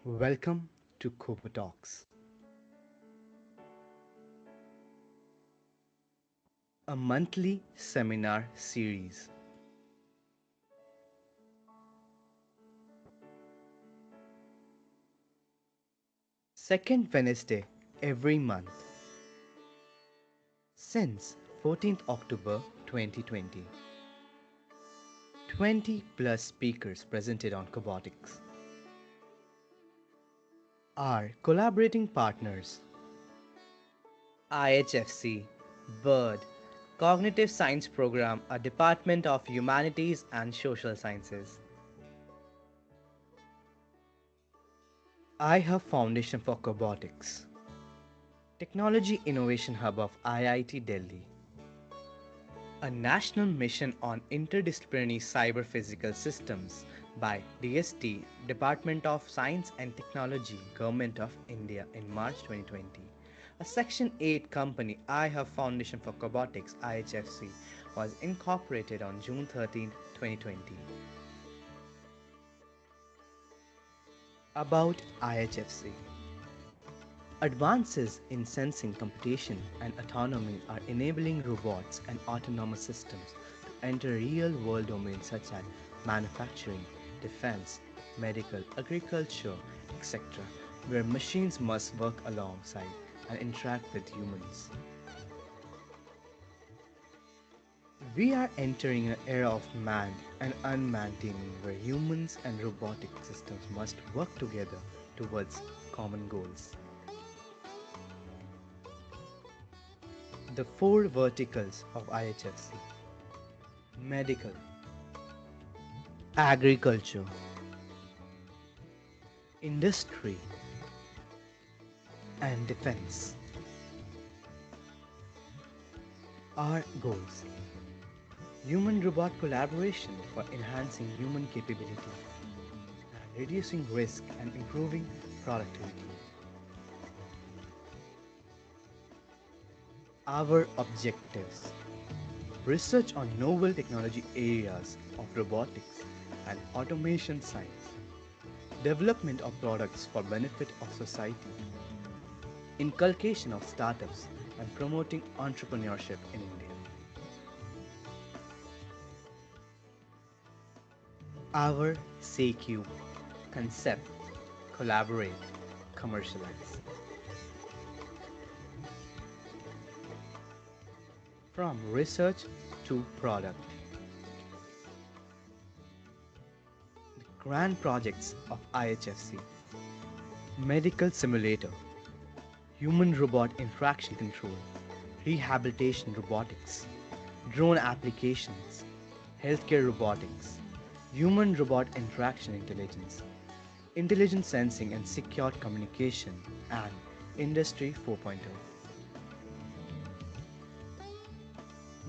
Welcome to Cobotalks, a monthly seminar series. Second Wednesday every month since 14th October 2020. 20 plus speakers presented on Cobotics. Our collaborating partners IHFC, BIRD, Cognitive Science Program, a Department of Humanities and Social Sciences. I have Foundation for Cobotics, Technology Innovation Hub of IIT Delhi, a national mission on interdisciplinary cyber physical systems by DST, Department of Science and Technology, Government of India in March 2020. A Section 8 company, I Have Foundation for Cobotics IHFC, was incorporated on June 13, 2020. About IHFC. Advances in sensing, computation, and autonomy are enabling robots and autonomous systems to enter real-world domains such as manufacturing, defense, medical, agriculture, etc., where machines must work alongside and interact with humans. We are entering an era of manned and unmanned teaming where humans and robotic systems must work together towards common goals. The four verticals of IHFC: medical, agriculture, industry, and defense. Our goals: human robot collaboration for enhancing human capability and reducing risk and improving productivity. Our objectives: research on novel technology areas of robotics and automation science, development of products for benefit of society, inculcation of startups, and promoting entrepreneurship in India. Our CQ: concept, collaborate, commercialize. From research to product. The grand projects of IHFC: medical simulator, human robot interaction control, rehabilitation robotics, drone applications, healthcare robotics, human robot interaction intelligence, intelligent sensing and secure communication, and Industry 4.0.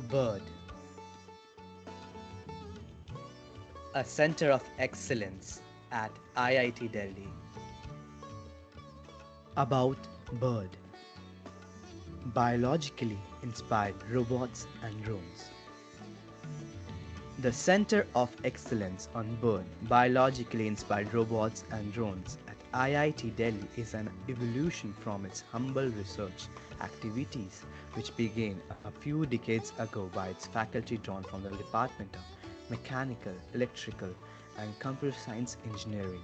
BIRD, a center of excellence at IIT Delhi. About BIRD: biologically inspired robots and drones. The Center of Excellence on BIRD, biologically inspired robots and drones at IIT Delhi, is an evolution from its humble research activities which began a few decades ago by its faculty drawn from the Department of Mechanical, Electrical and Computer Science Engineering.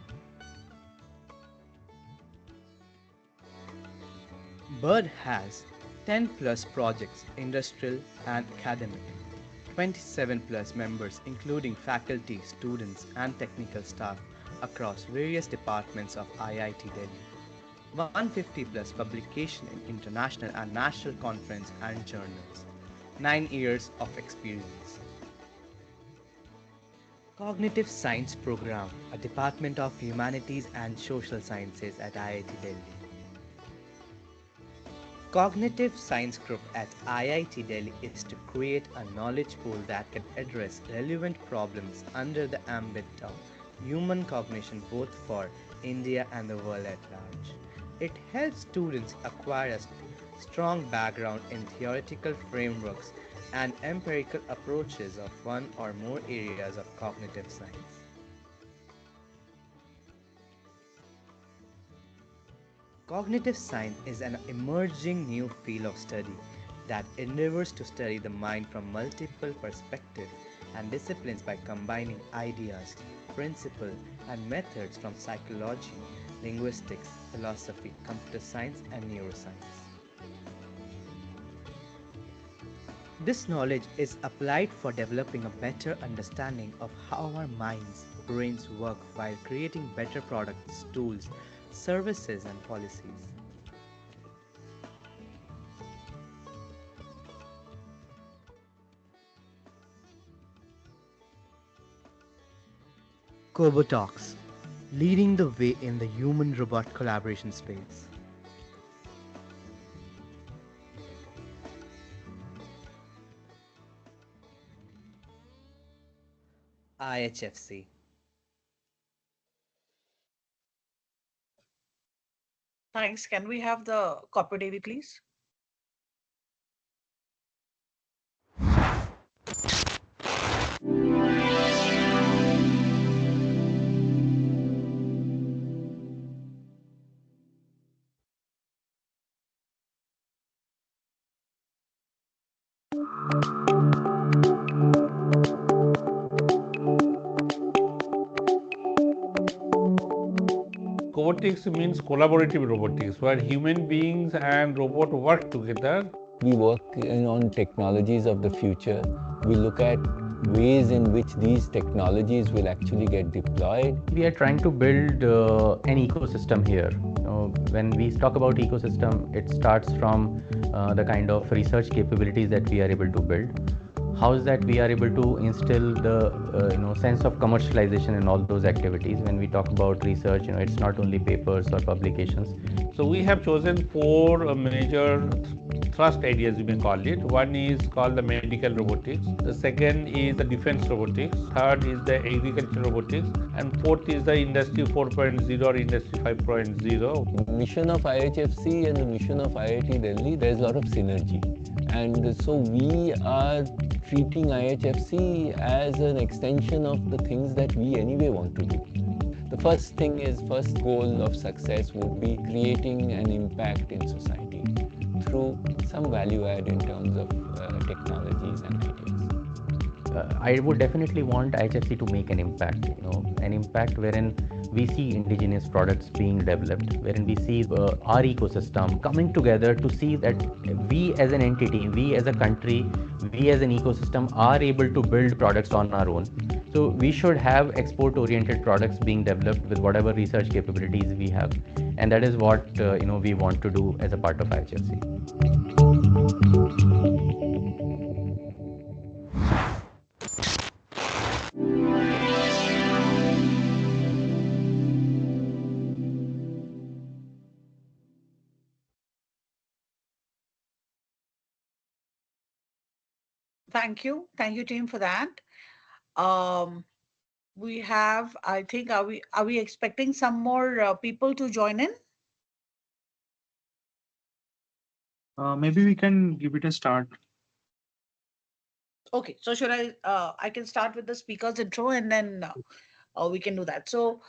BIRD has 10 plus projects, industrial and academic, 27 plus members including faculty, students and technical staff across various departments of IIT Delhi, 150 plus publication in international and national conference and journals, 9 years of experience. Cognitive Science Program, a Department of Humanities and Social Sciences at IIT Delhi. Cognitive Science Group at IIT Delhi is to create a knowledge pool that can address relevant problems under the ambit of human cognition both for India and the world at large. It helps students acquire a strong background in theoretical frameworks and empirical approaches of one or more areas of cognitive science. Cognitive science is an emerging new field of study that endeavors to study the mind from multiple perspectives and disciplines by combining ideas, principles, and methods from psychology, linguistics, philosophy, computer science, and neuroscience. This knowledge is applied for developing a better understanding of how our minds, brains work while creating better products, tools, services, and policies. Cobotalks, leading the way in the human robot collaboration space. IHFC. Thanks. Can we have the corporate AV, please? Cobotics means collaborative robotics, where human beings and robot work together. We work on technologies of the future. We look at ways in which these technologies will actually get deployed. We are trying to build an ecosystem here. When we talk about ecosystem, it starts from the kind of research capabilities that we are able to build. How is that we are able to instill the sense of commercialization in all those activities? When we talk about research, it's not only papers or publications. So we have chosen four major thrust areas, you may call it. One is called the medical robotics. The second is the defense robotics. Third is the agriculture robotics. And fourth is the industry 4.0 or industry 5.0. The mission of IHFC and the mission of IIT Delhi, there's a lot of synergy. And so we are treating IHFC as an extension of the things that we anyway want to do. The first goal of success would be creating an impact in society through some value add in terms of technologies and ideas. I would definitely want IHFC to make an impact, an impact wherein we see indigenous products being developed, wherein we see our ecosystem coming together to see that we as an entity, we as a country, we as an ecosystem are able to build products on our own. So we should have export oriented products being developed with whatever research capabilities we have. And that is what we want to do as a part of IHFC. Thank you. Thank you, team, for that. Um, we have, I think, are we expecting some more people to join in? Maybe we can give it a start. Okay, so should I can start with the speaker's intro and then we can do that. So,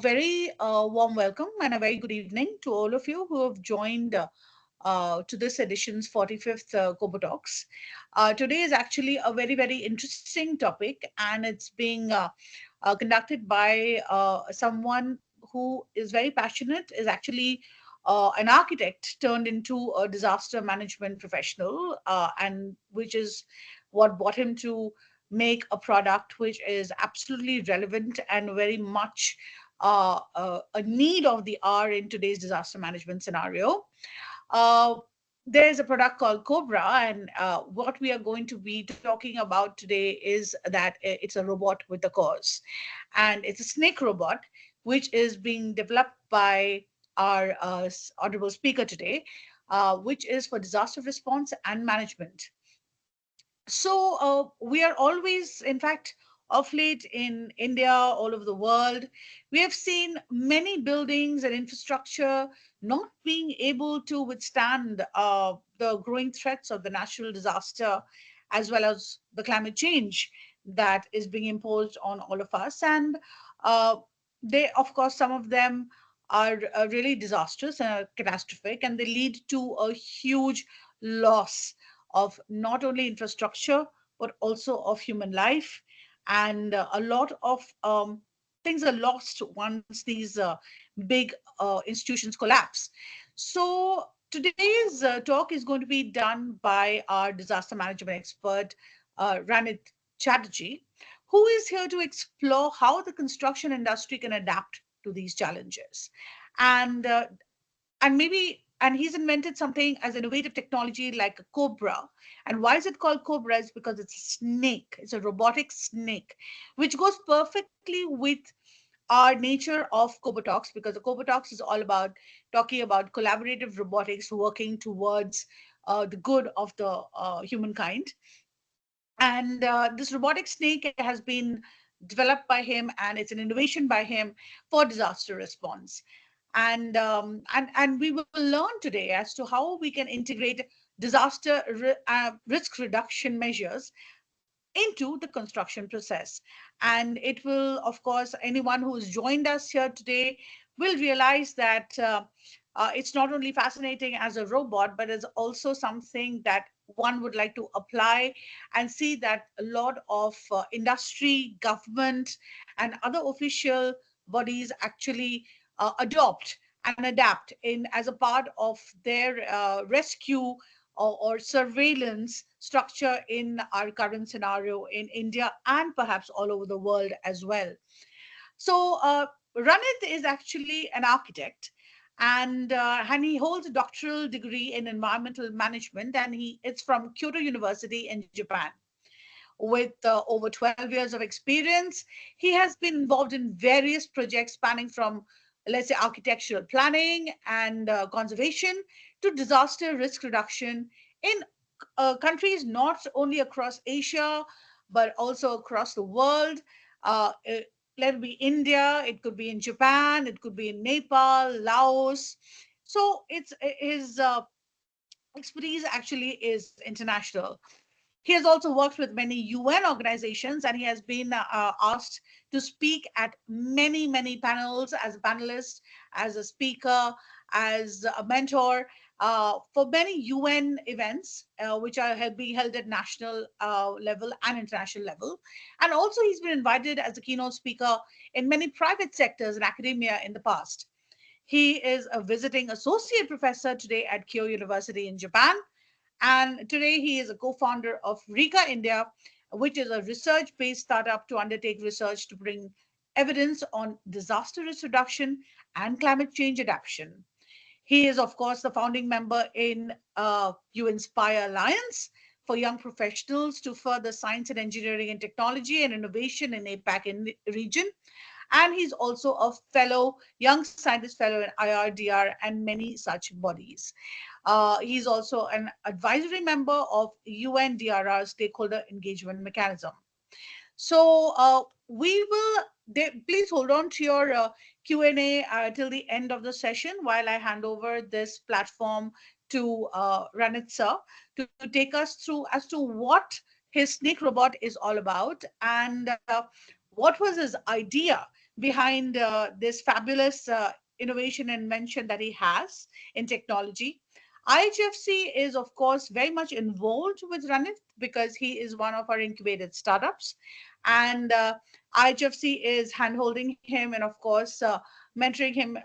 very warm welcome and a very good evening to all of you who have joined to this edition's 45th Cobotalks. Today is actually a very, very interesting topic, and it's being conducted by someone who is very passionate, is actually an architect turned into a disaster management professional, and which is what brought him to make a product which is absolutely relevant and very much a need of the hour in today's disaster management scenario. Uh, there's a product called Cobra, and what we are going to be talking about today is that it's a robot with a cause, and it's a snake robot which is being developed by our honorable speaker today, which is for disaster response and management. So we are always, in fact, of late in India, all over the world, we have seen many buildings and infrastructure not being able to withstand the growing threats of the natural disaster as well as the climate change that is being imposed on all of us. And uh, they, of course, some of them. are really disastrous and catastrophic, and they lead to a huge loss of not only infrastructure but also of human life. And a lot of things are lost once these big institutions collapse. So today's talk is going to be done by our disaster management expert, Ranit Chatterjee, who is here to explore how the construction industry can adapt to these challenges. And and he's invented something as innovative technology like a Cobra. And why is it called Cobra? Is because it's a snake. It's a robotic snake, which goes perfectly with our nature of Cobotalks, because the Cobotalks is all about talking about collaborative robotics working towards the good of the humankind. And this robotic snake has been developed by him, and it's an innovation by him for disaster response. And we will learn today as to how we can integrate risk reduction measures into the construction process. And it will, of course, anyone who has joined us here today will realize that it's not only fascinating as a robot, but it's also something that one would like to apply and see that a lot of industry, government, and other official bodies actually adopt and adapt in as a part of their rescue or surveillance structure in our current scenario in India and perhaps all over the world as well. So, Ranit is actually an architect, and he holds a doctoral degree in environmental management, and it's from Kyoto University in Japan. With over 12 years of experience, he has been involved in various projects spanning from, let's say, architectural planning and conservation to disaster risk reduction in countries not only across Asia, but also across the world. Let it be India, it could be in Japan, it could be in Nepal, Laos. So it's his expertise actually is international. He has also worked with many UN organizations, and he has been asked to speak at many, many panels as a panelist, as a speaker, as a mentor for many UN events, which are being held at national level and international level. And also, he's been invited as a keynote speaker in many private sectors and academia in the past. He is a visiting associate professor today at Kyoto University in Japan, and today he is a co-founder of Rika India, which is a research-based startup to undertake research to bring evidence on disaster risk reduction and climate change adaptation. He is, of course, the founding member in You Inspire Alliance for young professionals to further science and engineering and technology and innovation in APAC region. And he's also a fellow, young scientist fellow in IRDR and many such bodies. He's also an advisory member of UNDRR stakeholder engagement mechanism. So we will, please hold on to your Q&A till the end of the session while I hand over this platform to Ranit sir to take us through as to what his snake robot is all about, and what was his idea behind this fabulous innovation and invention that he has in technology. IHFC is, of course, very much involved with Ranit because he is one of our incubated startups. And IHFC is handholding him and, of course, mentoring him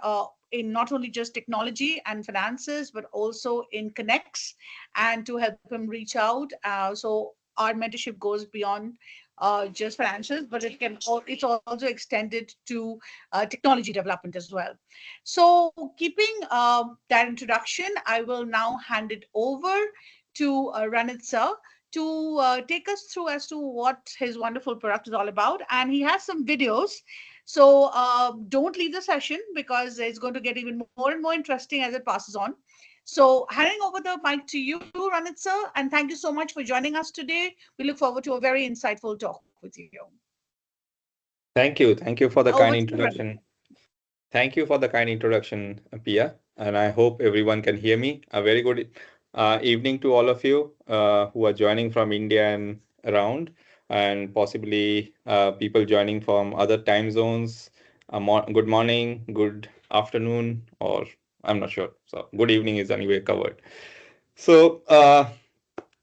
in not only just technology and finances, but also in connects and to help him reach out. So our mentorship goes beyond just financials, but it's also extended to technology development as well. So keeping that introduction, I will now hand it over to Ranit sir to take us through as to what his wonderful product is all about. And he has some videos. So don't leave the session because it's going to get even more and more interesting as it passes on. So handing over the mic to you, Ranit sir, and thank you so much for joining us today. We look forward to a very insightful talk with you. Thank you. Thank you for the Over kind to you, Ranit. introduction. Thank you for the kind introduction, Pia. And I hope everyone can hear me. A very good evening to all of you who are joining from India and around, and possibly people joining from other time zones. Good morning, good afternoon, or I'm not sure. So good evening is anyway covered. So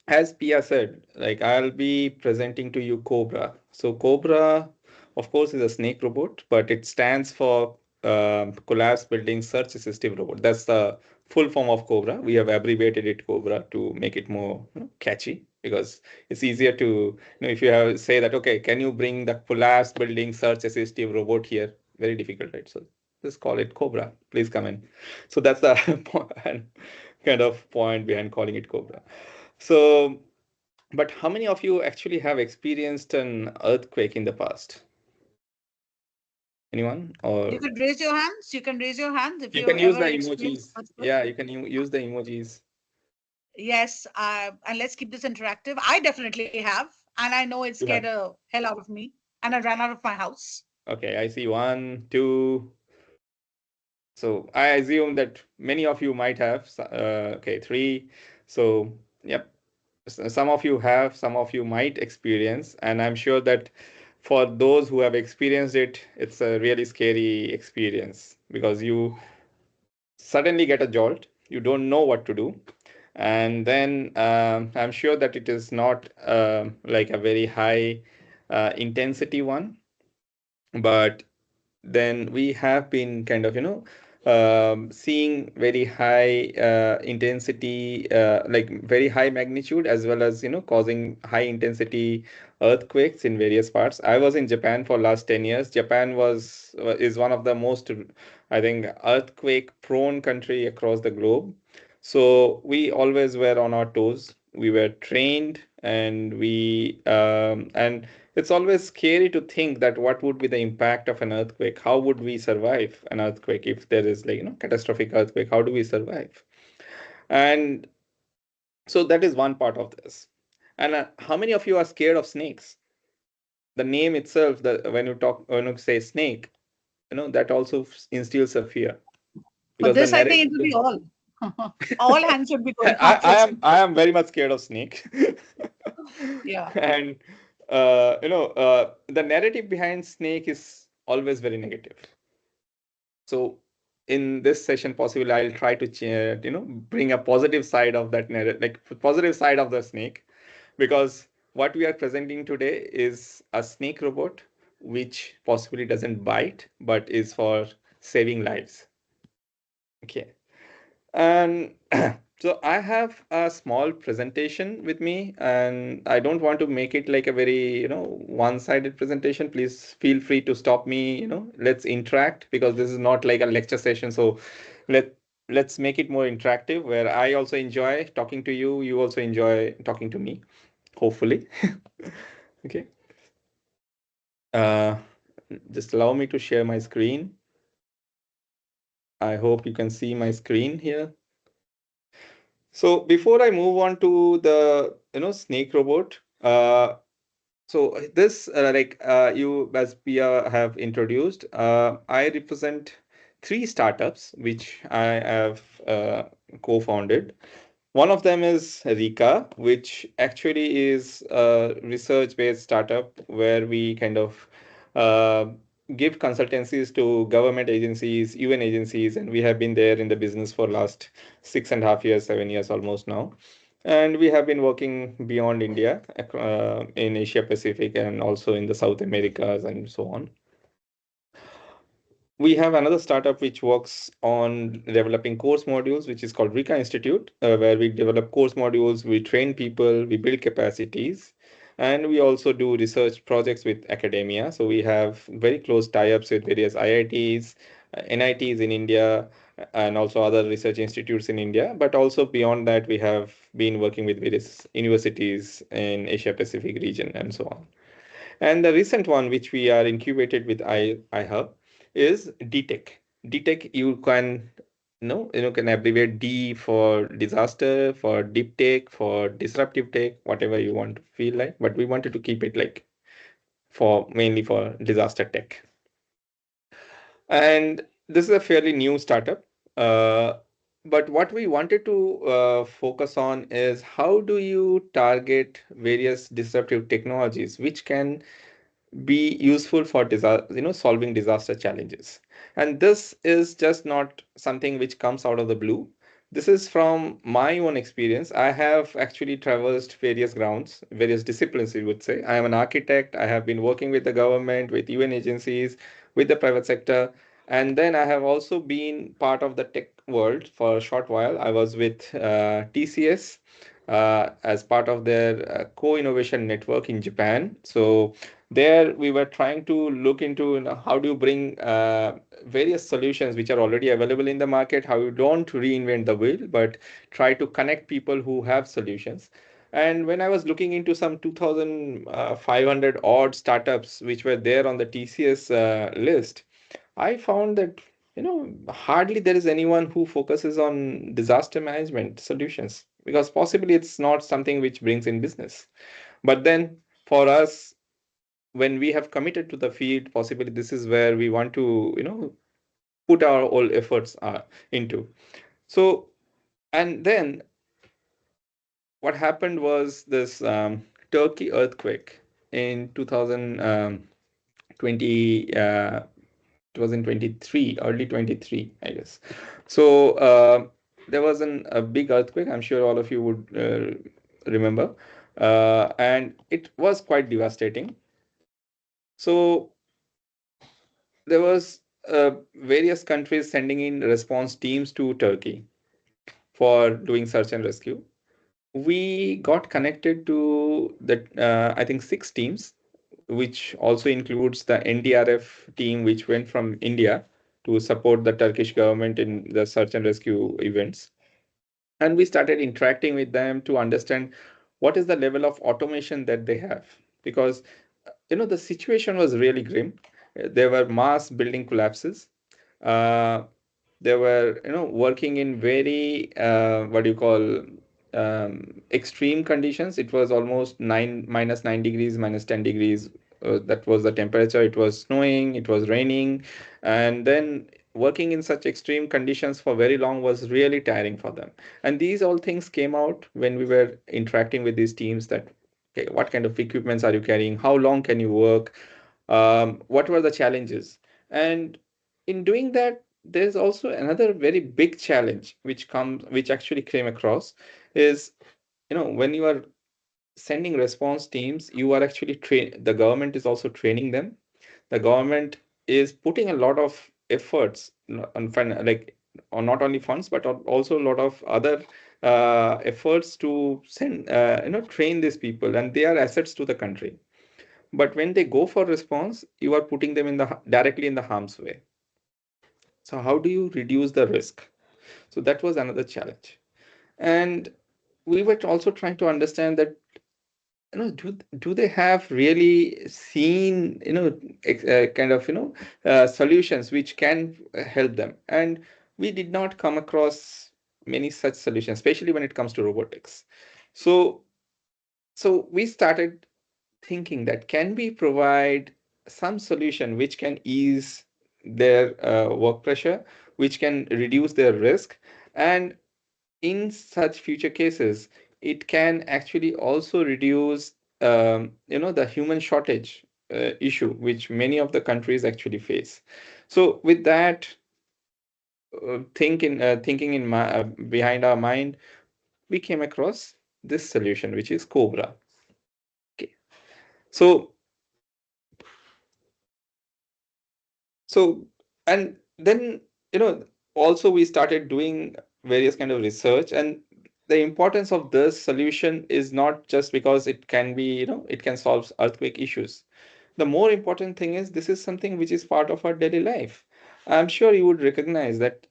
as Pia said, like I'll be presenting to you Cobra. So Cobra, of course, is a snake robot, but it stands for Collapse Building Search Assistive Robot. That's the full form of Cobra. We have abbreviated it Cobra to make it more catchy, because it's easier to, if you have say that, okay, can you bring the Collapse Building Search Assistive Robot here? Very difficult, right? So just call it Cobra. Please come in. So that's the kind of point behind calling it Cobra. So, but how many of you actually have experienced an earthquake in the past? Anyone? You Or could raise your hands. You can raise your hands if you you've can use the ever experienced emojis. earthquake. Yeah, you can use the emojis. Yes, and let's keep this interactive. I definitely have, and I know it You scared have. the hell out of me, and I ran out of my house. Okay, I see one, two. So I assume that many of you might have. Okay, three. So, yep. Some of you have, some of you might experience, and I'm sure that for those who have experienced it, it's a really scary experience, because you suddenly get a jolt, you don't know what to do, and then I'm sure that it is not like a very high intensity one, but then we have been kind of seeing very high intensity, like very high magnitude, as well as causing high intensity earthquakes in various parts. I was in Japan for last 10 years. Japan is one of the most, I think, earthquake prone country across the globe. So we always were on our toes. We were trained, and and it's always scary to think that what would be the impact of an earthquake. How would we survive an earthquake if there is, like, catastrophic earthquake? How do we survive? And so that is one part of this. And how many of you are scared of snakes? The name itself, when you say snake, that also instills a fear, For because the this, I think it narrative. will be all. All hands should be going I, up for I am snake. I am very much scared of snake. Yeah. And the narrative behind snake is always very negative. So in this session, possibly I'll try to bring a positive side of that narrative, like positive side of the snake, because what we are presenting today is a snake robot which possibly doesn't bite, but is for saving lives. Okay. And so I have a small presentation with me, and I don't want to make it like a very, one-sided presentation. Please feel free to stop me, let's interact, because this is not like a lecture session. So let let's make it more interactive, where I also enjoy talking to you, you also enjoy talking to me, hopefully. Okay. Uh, just allow me to share my screen. I hope you can see my screen here. So before I move on to the snake robot, so this you, as Pia have introduced, I represent three startups which I have co-founded. One of them is Rika, which actually is a research-based startup where we kind of uh, give consultancies to government agencies, UN agencies, and we have been there in the business for last 6.5 years, 7 years almost now. And we have been working beyond India, in Asia Pacific, and also in the South Americas and so on. We have another startup which works on developing course modules, which is called Rika Institute, where we develop course modules, we train people, we build capacities, and we also do research projects with academia. So we have very close tie-ups with various IITs, NITs in India, and also other research institutes in India. But also beyond that, we have been working with various universities in Asia Pacific region and so on. And the recent one, which we are incubated with iHub, is DTech. DTech, you can can abbreviate D for disaster, for deep tech, for disruptive tech, whatever you want to feel like. But we wanted to keep it like for mainly for disaster tech. And this is a fairly new startup. Uh, but what we wanted to focus on is how do you target various disruptive technologies which can be useful for solving disaster challenges. And this is just not something which comes out of the blue. This is from my own experience. I have actually traversed various grounds, various disciplines, you would say. I am an architect. I have been working with the government, with UN agencies, with the private sector. And then I have also been part of the tech world for a short while. I was with TCS as part of their co-innovation network in Japan. So there we were trying to look into, how do you bring various solutions which are already available in the market, how you don't reinvent the wheel, but try to connect people who have solutions. And when I was looking into some 2,500 odd startups which were there on the TCS list, I found that hardly there is anyone who focuses on disaster management solutions, because possibly it's not something which brings in business. But then for us, when we have committed to the field, possibly this is where we want to put our all efforts into. So, and then what happened was this Turkey earthquake in 2020. It was in 23, early 23, I guess. So there was a big earthquake. I'm sure all of you would remember. And it was quite devastating. So there was various countries sending in response teams to Turkey for doing search and rescue. We got connected to the, I think, 6 teams, which also includes the NDRF team, which went from India to support the Turkish government in the search and rescue events. And we started interacting with them to understand what is the level of automation that they have. Because, the situation was really grim. There were mass building collapses. Uh, they were working in very what do you call extreme conditions. It was almost 9 -9 degrees, -10 degrees. That was the temperature. It was snowing, it was raining, and then working in such extreme conditions for very long was really tiring for them. And these all things came out when we were interacting with these teams, that okay, what kind of equipments are you carrying, how long can you work, what were the challenges. And in doing that, there's also another very big challenge which actually came across, is when you are sending response teams, you are actually the government is also training them. The government is putting a lot of efforts on like on not only funds but also a lot of other efforts to send train these people, and they are assets to the country. But when they go for response, you are putting them directly in the harm's way. So how do you reduce the risk? So that was another challenge. And we were also trying to understand that, do they have really seen, kind of, solutions which can help them? And we did not come across many such solutions, especially when it comes to robotics. So we started thinking that, can we provide some solution which can ease their work pressure, which can reduce their risk, and in such future cases, it can actually also reduce the human shortage issue which many of the countries actually face. So with that thinking in behind our mind, we came across this solution, which is Cobra. Okay. So, and then, also we started doing various kind of research, and the importance of this solution is not just because it can be, it can solve earthquake issues. The more important thing is, this is something which is part of our daily life. I'm sure you would recognize that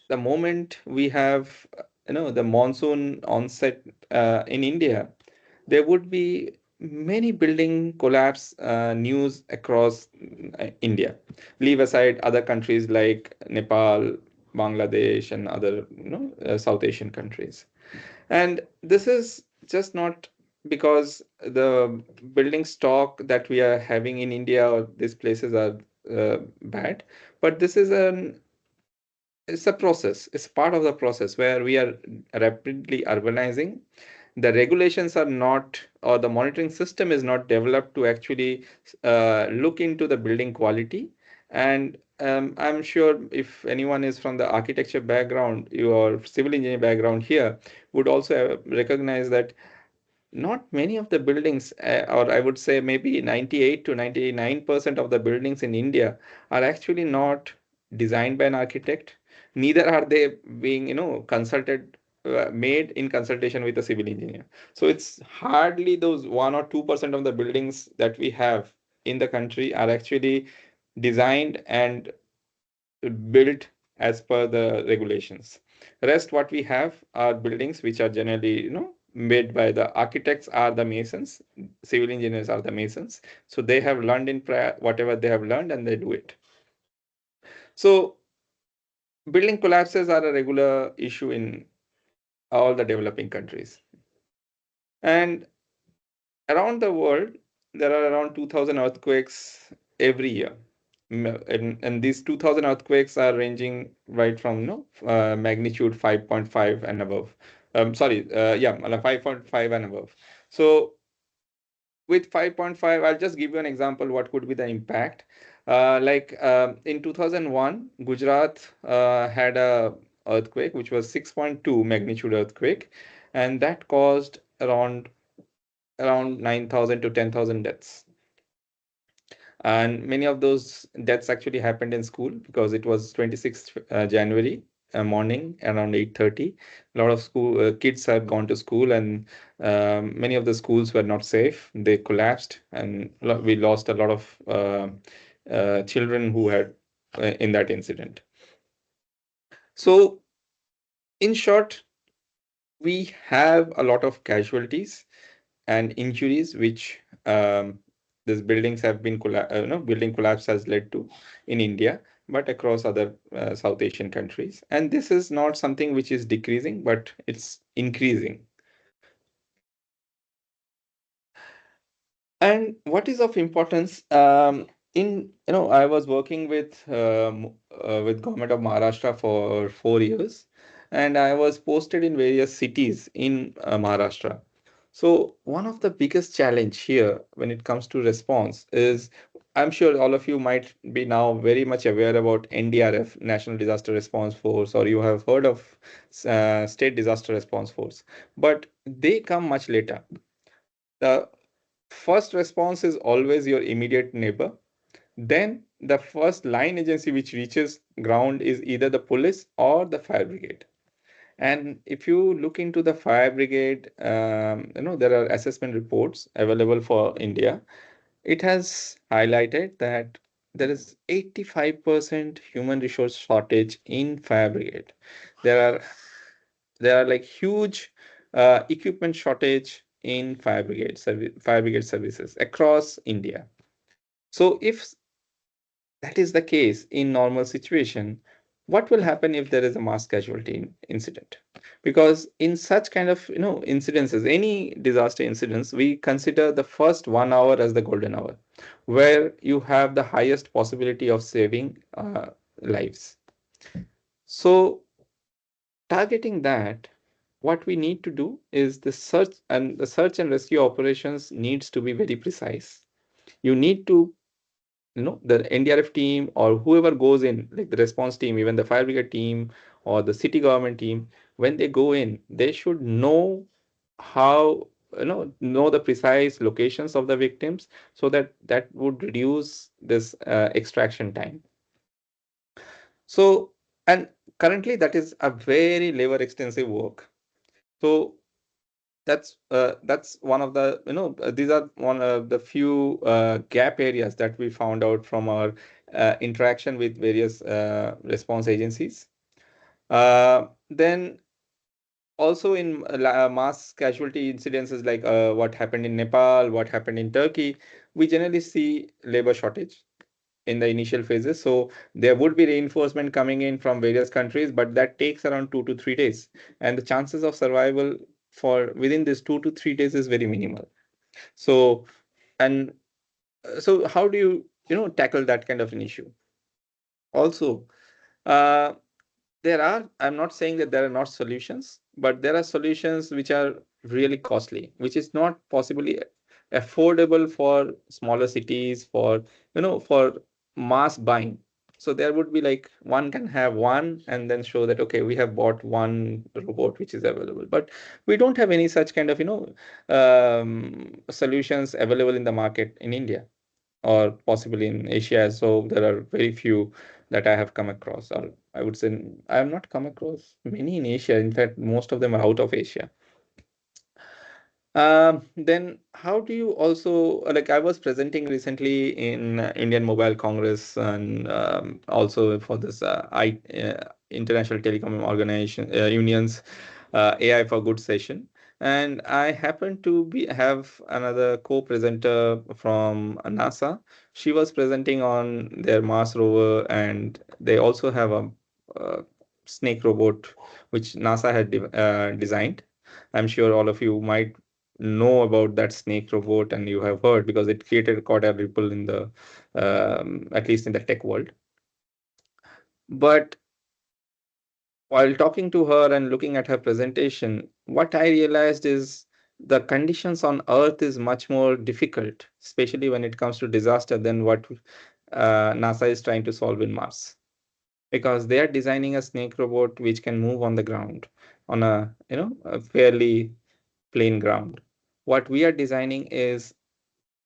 the moment we have, the monsoon onset in India, there would be many building collapse news across India. Leave aside other countries like Nepal, Bangladesh, and other South Asian countries. And this is just not because the building stock that we are having in India or these places are bad, but this is it's a process. It's part of the process where we are rapidly urbanizing, the regulations are not, or the monitoring system is not developed to actually look into the building quality. And I'm sure if anyone is from the architecture background, your civil engineering background here, would also recognize that not many of the buildings, or I would say maybe 98 to 99% of the buildings in India are actually not designed by an architect. Neither are they being, consulted, made in consultation with a civil engineer. So it's hardly those 1 or 2% of the buildings that we have in the country are actually designed and built as per the regulations. Rest what we have are buildings which are generally, made by the architects are the masons, civil engineers are the masons. So they have learned in prior whatever they have learned and they do it. So building collapses are a regular issue in all the developing countries. And around the world, there are around 2000 earthquakes every year. And these 2000 earthquakes are ranging right from magnitude 5.5 and above. Yeah, 5.5 and above. So with 5.5, I'll just give you an example what could be the impact. In 2001, Gujarat had a earthquake which was 6.2 magnitude earthquake, and that caused around 9,000 to 10,000 deaths. And many of those deaths actually happened in school because it was 26th January morning around 8:30. A lot of school kids had gone to school, and many of the schools were not safe. They collapsed, and we lost a lot of children who had in that incident. So, in short, we have a lot of casualties and injuries which these buildings have been building collapse has led to in India, but across other South Asian countries. And this is not something which is decreasing, but it's increasing. And what is of importance? I was working with government of Maharashtra for 4 years, and I was posted in various cities in Maharashtra. So one of the biggest challenge here when it comes to response is, I'm sure all of you might be now very much aware about NDRF, National Disaster Response Force, or you have heard of State Disaster Response Force, but they come much later. The first response is always your immediate neighbor. Then the first line agency which reaches ground is either the police or the fire brigade. And if you look into the fire brigade, there are assessment reports available for India. It has highlighted that there is 85% human resource shortage in fire brigade. There are like huge equipment shortage in fire brigade services across India. So if that is the case in normal situation, what will happen if there is a mass casualty incident? Because in such kind of incidences, any disaster incidents, we consider the first 1 hour as the golden hour, where you have the highest possibility of saving lives. So targeting that, what we need to do is the search and rescue operations needs to be very precise. You need to, the NDRF team or whoever goes in, like the response team, even the fire brigade team or the city government team, when they go in, they should know how, know the precise locations of the victims, so that would reduce this extraction time. So, and currently that is a very labor extensive work. So that's one of the, these are one of the few gap areas that we found out from our interaction with various response agencies. Then also in mass casualty incidences like what happened in Nepal, what happened in Turkey, we generally see labor shortage in the initial phases. So there would be reinforcement coming in from various countries, but that takes around 2 to 3 days. And the chances of survival for within this 2 to 3 days is very minimal. So, and so how do tackle that kind of an issue? Also, I'm not saying that there are not solutions, but there are solutions which are really costly, which is not possibly affordable for smaller cities, for for mass buying. So there would be like one can have one and then show that okay, we have bought one robot which is available, but we don't have any such kind of solutions available in the market in India or possibly in Asia. So there are very few that I have come across, or I would say I have not come across many in Asia. In fact, most of them are out of Asia. Then how do you also like I was presenting recently in Indian Mobile Congress and also for this International Telecom Organization Unions AI for Good session. And I happened to be have another co-presenter from NASA. She was presenting on their Mars rover, and they also have a snake robot which NASA had designed. I'm sure all of you might know about that snake robot, and you have heard because it created quite a ripple in the at least in the tech world. But while talking to her and looking at her presentation, what I realized is the conditions on Earth is much more difficult, especially when it comes to disaster, than what NASA is trying to solve in Mars. Because they are designing a snake robot which can move on the ground on a fairly plain ground. What we are designing is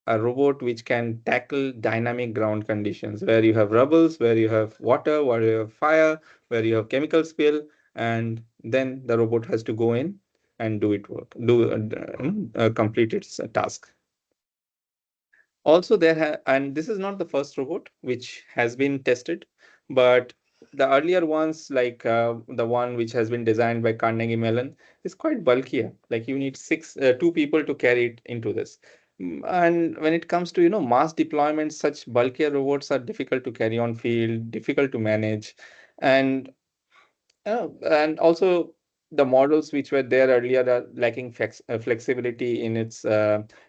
a robot which can tackle dynamic ground conditions where you have rubbles, where you have water, where you have fire, where you have chemical spill, and then the robot has to go in and do it work, complete its task. Also, and this is not the first robot which has been tested, but the earlier ones, like the one which has been designed by Carnegie Mellon, is quite bulkier. Like you need two people to carry it into this. And when it comes to mass deployment, such bulkier robots are difficult to carry on field, difficult to manage, and and also the models which were there earlier are lacking flexibility in its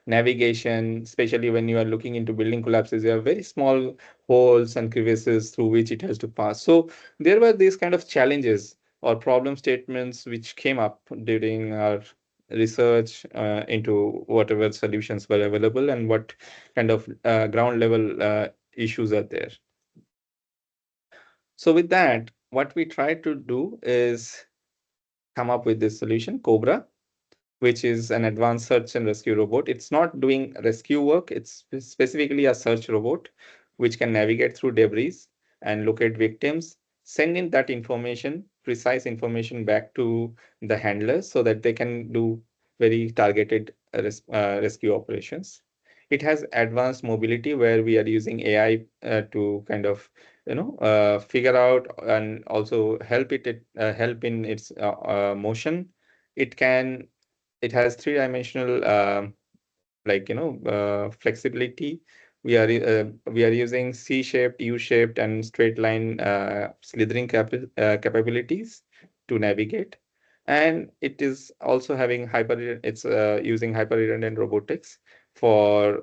navigation, especially when you are looking into building collapses. You have very small holes and crevices through which it has to pass. So there were these kind of challenges or problem statements which came up during our research into whatever solutions were available and what kind of ground level issues are there. So with that, what we try to do is come up with this solution, Cobra, which is an advanced search and rescue robot. It's not doing rescue work. It's specifically a search robot, which can navigate through debris and locate victims, send in that information, precise information back to the handlers so that they can do very targeted rescue operations. It has advanced mobility where we are using AI to kind of figure out and also help in its motion. It has three-dimensional flexibility. We are using C-shaped, U-shaped, and straight line slithering capabilities to navigate. And it is also having it's using hyper redundant robotics for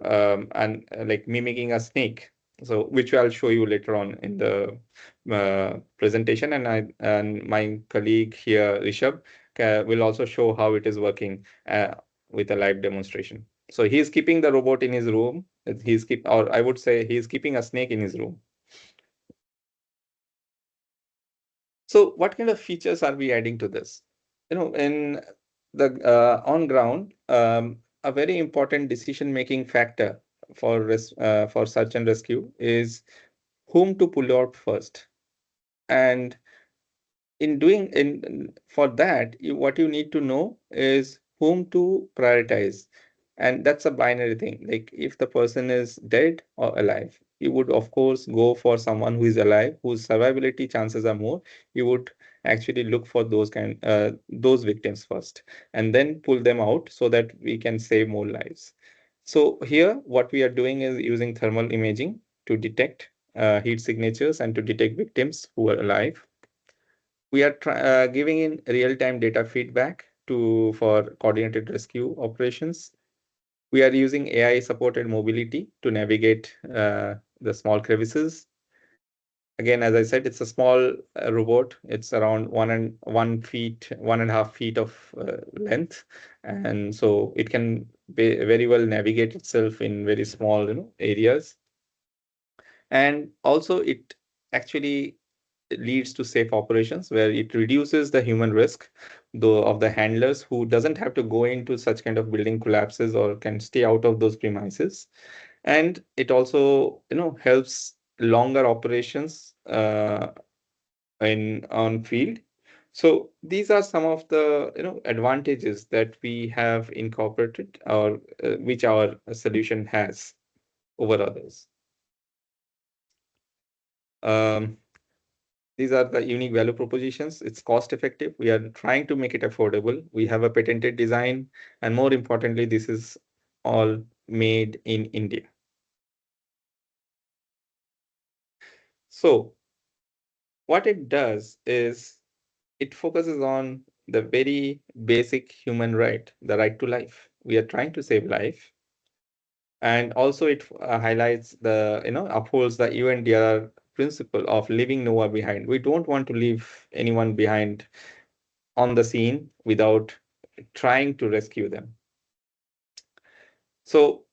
and like mimicking a snake. So which I'll show you later on in the presentation, and my colleague here, Rishabh, will also show how it is working with a live demonstration. So he's keeping the robot in his room. Or I would say he's keeping a snake in his room. So what kind of features are we adding to this? In the on ground, a very important decision-making factor for search and rescue is whom to pull out first. And for that, what you need to know is whom to prioritize. And that's a binary thing. Like if the person is dead or alive, you would of course go for someone who is alive, whose survivability chances are more. You would actually look for those victims first, and then pull them out so that we can save more lives. So here, what we are doing is using thermal imaging to detect heat signatures and to detect victims who are alive. We are giving in real-time data feedback for coordinated rescue operations. We are using AI-supported mobility to navigate the small crevices. Again, as I said, it's a small robot. It's around 1.5 feet of length, and so it can very well navigate itself in very small, areas. And also, it actually leads to safe operations where it reduces the human risk, though, of the handlers who doesn't have to go into such kind of building collapses or can stay out of those premises. And it also, helps longer operations in on field. So these are some of the advantages that we have incorporated, or which our solution has over others. um, these are the unique value propositions. It's cost effective. We are trying to make it affordable. We have a patented design, and more importantly, this is all made in India. So what it does is it focuses on the very basic human right, the right to life. We are trying to save life. And also it highlights the, upholds the UNDR principle of leaving no one behind. We don't want to leave anyone behind on the scene without trying to rescue them. So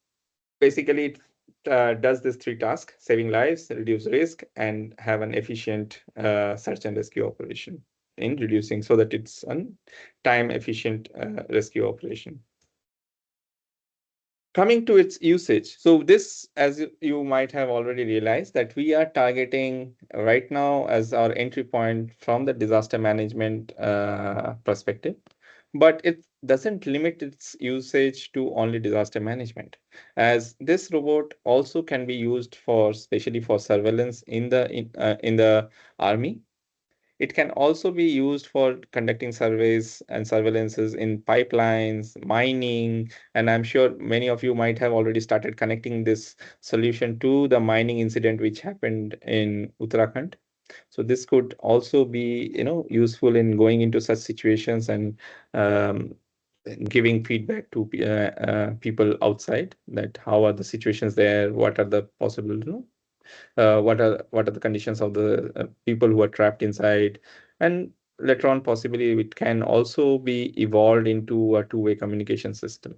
basically, it does this three tasks: saving lives, reduce risk, and have an efficient search and rescue operation in reducing, so that it's a time efficient rescue operation. Coming to its usage. So this, as you might have already realized, that we are targeting right now as our entry point from the disaster management perspective, but it doesn't limit its usage to only disaster management, as this robot also can be used for, especially for surveillance in the army. It can also be used for conducting surveys and surveillances in pipelines, mining, and I'm sure many of you might have already started connecting this solution to the mining incident which happened in Uttarakhand. So this could also be, useful in going into such situations and um, giving feedback to people outside, that how are the situations there, what are the possible, what are the conditions of the people who are trapped inside. And later on, possibly it can also be evolved into a two-way communication system.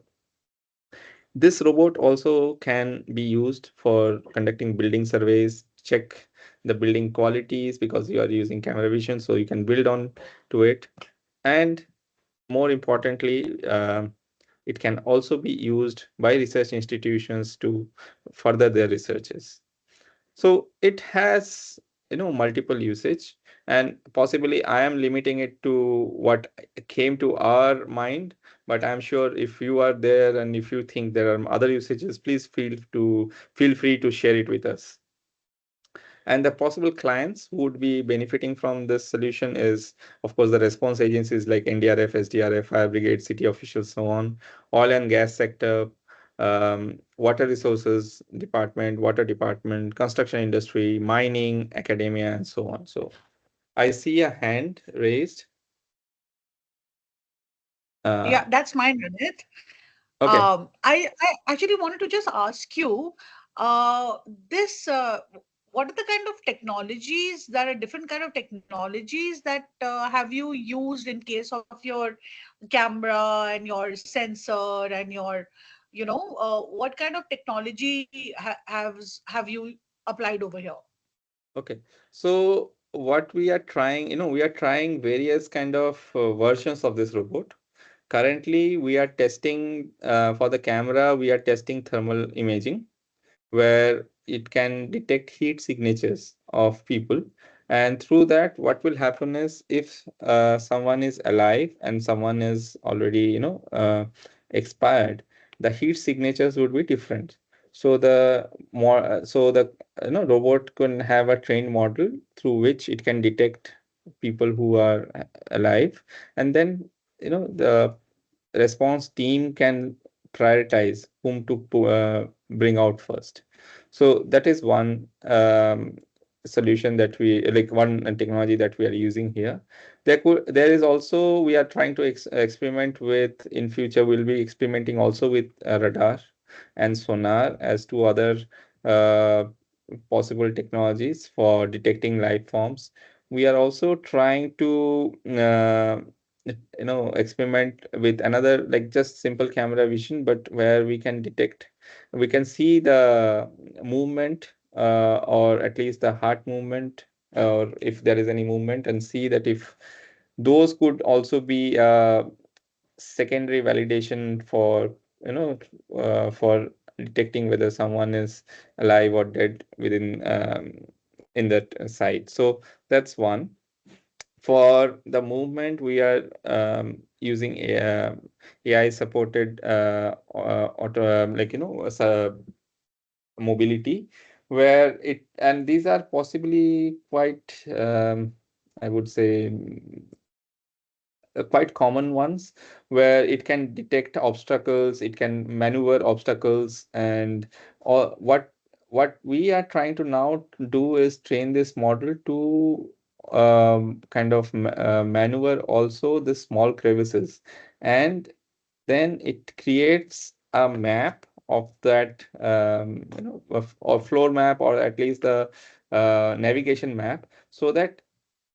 This robot also can be used for conducting building surveys, check the building qualities, because you are using camera vision, so you can build on to it. And more importantly, it can also be used by research institutions to further their researches. So it has, multiple usage, and possibly I am limiting it to what came to our mind. But I'm sure if you are there and if you think there are other usages, please feel free to share it with us. And the possible clients who would be benefiting from this solution is, of course, the response agencies like NDRF, SDRF, fire brigade, city officials, so on, oil and gas sector, water resources department, water department, construction industry, mining, academia, and so on. So I see a hand raised. Yeah, that's mine, Ranit. Okay. I actually wanted to just ask you, uh, this what are the kind of technologies, there are different kind of technologies that have you used in case of your camera and your sensor and your, what kind of technology have you applied over here? Okay. So what we are trying, we are trying various kind of versions of this robot. Currently, we are testing for the camera, we are testing thermal imaging, where it can detect heat signatures of people. And through that, what will happen is, if someone is alive and someone is already, expired, the heat signatures would be different. So the robot can have a trained model through which it can detect people who are alive, and then the response team can prioritize whom to bring out first. So that is one solution that we like, one technology that we are using here. There is also, we are trying to experiment with, in future we'll be experimenting also with radar and sonar as two other uh, possible technologies for detecting life forms. We are also trying to experiment with another, like just simple camera vision, but where we can see the movement, or at least the heart movement, or if there is any movement, and see that if those could also be secondary validation for for detecting whether someone is alive or dead within in that site. So that's one. For the movement, we are using AI supported auto, mobility, where it, and these are possibly quite I would say quite common ones, where it can detect obstacles, it can maneuver obstacles, and or what we are trying to now do is train this model to maneuver also the small crevices, and then it creates a map of that or floor map, or at least the navigation map, so that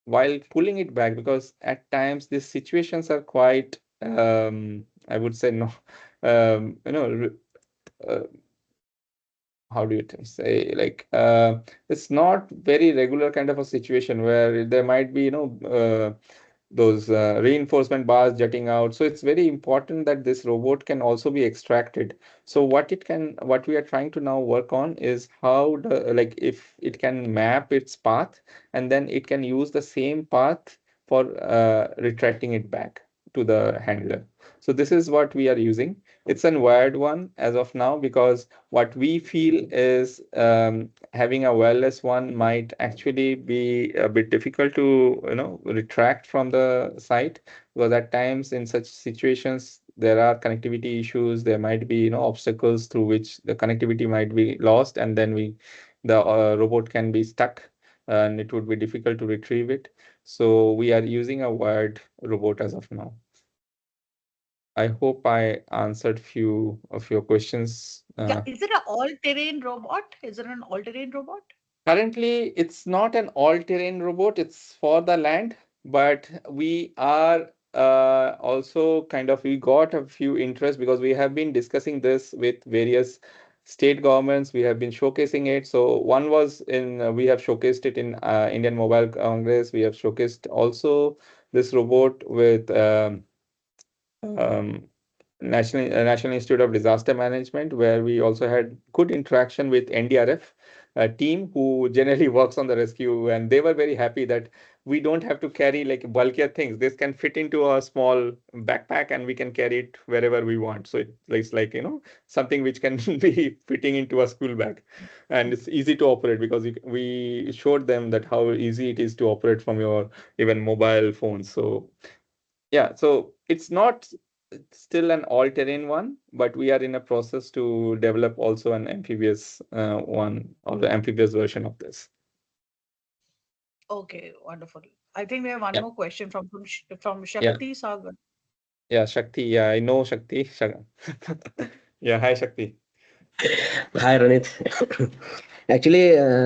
while pulling it back, because at times these situations are quite I would say no uh, how do you say, like it's not very regular kind of a situation where there might be those reinforcement bars jutting out. So it's very important that this robot can also be extracted. So what we are trying to now work on is how like if it can map its path, and then it can use the same path for retracting it back to the handler. So this is what we are using. It's an wired one as of now, because what we feel is having a wireless one might actually be a bit difficult to retract from the site, because at times in such situations there are connectivity issues, there might be obstacles through which the connectivity might be lost, and then the robot can be stuck, and it would be difficult to retrieve it. So we are using a wired robot as of now. I hope I answered few of your questions. Yeah, is it an all-terrain robot? Is it an all-terrain robot? Currently, it's not an all-terrain robot, it's for the land, but we are also we got a few interest, because we have been discussing this with various state governments. We have been showcasing it. So one was we have showcased it in Indian Mobile Congress. We have showcased also this robot with um, National Institute of Disaster Management, where we also had good interaction with NDRF team, who generally works on the rescue, and they were very happy that we don't have to carry like bulkier things. This can fit into a small backpack, and we can carry it wherever we want. So it's like something which can be fitting into a school bag, and it's easy to operate, because we showed them that how easy it is to operate from your even mobile phone. So yeah, so it's not still an all-terrain one, but we are in a process to develop also an amphibious one, or the amphibious version of this. Okay, wonderful. I think we have one Yeah, more question from yeah, Shakti Sagar. yeah, Shakti. Yeah, I know Shakti. Yeah, hi Shakti. Hi Ranit actually